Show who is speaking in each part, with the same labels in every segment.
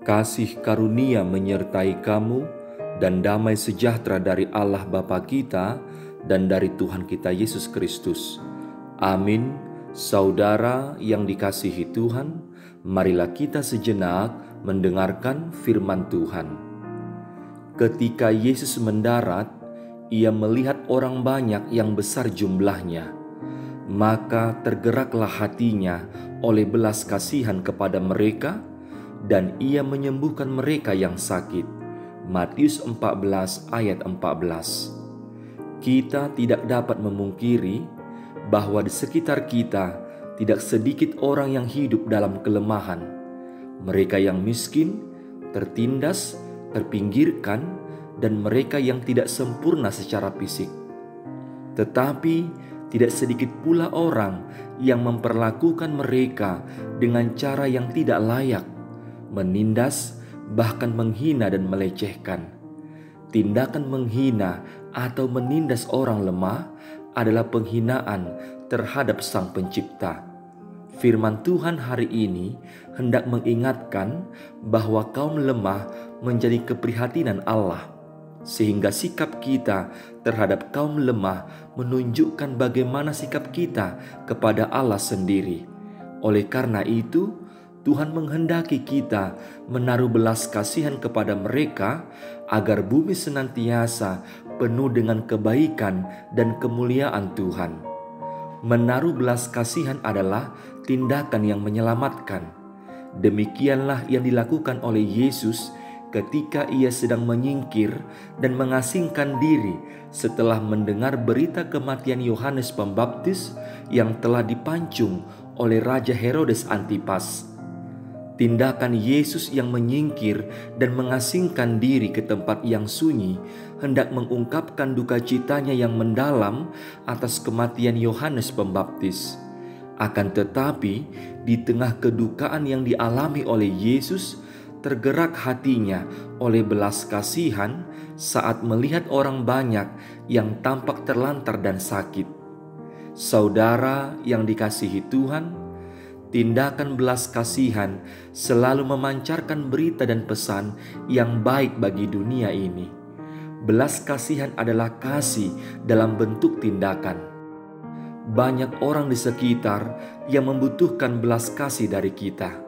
Speaker 1: Kasih karunia menyertai kamu dan damai sejahtera dari Allah Bapa kita dan dari Tuhan kita Yesus Kristus. Amin. Saudara yang dikasihi Tuhan, marilah kita sejenak mendengarkan firman Tuhan. Ketika Yesus mendarat, ia melihat orang banyak yang besar jumlahnya. Maka tergeraklah hatinya oleh belas kasihan kepada mereka, dan ia menyembuhkan mereka yang sakit. Matius 14 ayat 14. Kita tidak dapat memungkiri bahwa di sekitar kita tidak sedikit orang yang hidup dalam kelemahan. Mereka yang miskin, tertindas, terpinggirkan, dan mereka yang tidak sempurna secara fisik. Tetapi tidak sedikit pula orang yang memperlakukan mereka dengan cara yang tidak layak, menindas, bahkan menghina dan melecehkan. Tindakan menghina atau menindas orang lemah adalah penghinaan terhadap Sang Pencipta. Firman Tuhan hari ini hendak mengingatkan bahwa kaum lemah menjadi keprihatinan Allah, sehingga sikap kita terhadap kaum lemah menunjukkan bagaimana sikap kita kepada Allah sendiri. Oleh karena itu, Tuhan menghendaki kita menaruh belas kasihan kepada mereka agar bumi senantiasa penuh dengan kebaikan dan kemuliaan Tuhan. Menaruh belas kasihan adalah tindakan yang menyelamatkan. Demikianlah yang dilakukan oleh Yesus ketika ia sedang menyingkir dan mengasingkan diri setelah mendengar berita kematian Yohanes Pembaptis yang telah dipancung oleh Raja Herodes Antipas. Tindakan Yesus yang menyingkir dan mengasingkan diri ke tempat yang sunyi hendak mengungkapkan duka citanya yang mendalam atas kematian Yohanes Pembaptis. Akan tetapi, di tengah kedukaan yang dialami oleh Yesus, tergerak hatinya oleh belas kasihan saat melihat orang banyak yang tampak terlantar dan sakit. Saudara yang dikasihi Tuhan, tindakan belas kasihan selalu memancarkan berita dan pesan yang baik bagi dunia ini. Belas kasihan adalah kasih dalam bentuk tindakan. Banyak orang di sekitar yang membutuhkan belas kasih dari kita.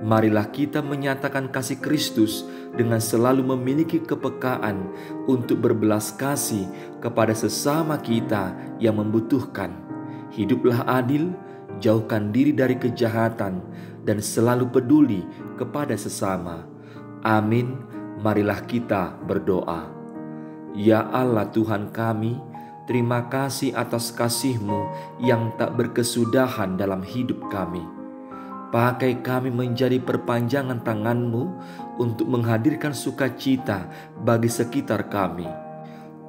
Speaker 1: Marilah kita menyatakan kasih Kristus dengan selalu memiliki kepekaan untuk berbelas kasih kepada sesama kita yang membutuhkan. Hiduplah adil, jauhkan diri dari kejahatan, dan selalu peduli kepada sesama. Amin. Marilah kita berdoa. Ya Allah Tuhan kami, terima kasih atas kasih-Mu yang tak berkesudahan dalam hidup kami. Pakai kami menjadi perpanjangan tangan-Mu untuk menghadirkan sukacita bagi sekitar kami.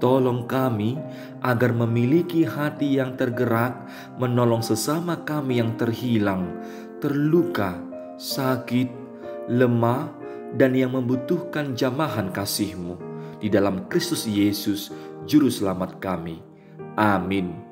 Speaker 1: Tolong kami agar memiliki hati yang tergerak menolong sesama kami yang terhilang, terluka, sakit, lemah, dan yang membutuhkan jamahan kasih-Mu. Di dalam Kristus Yesus, Juru Selamat kami. Amin.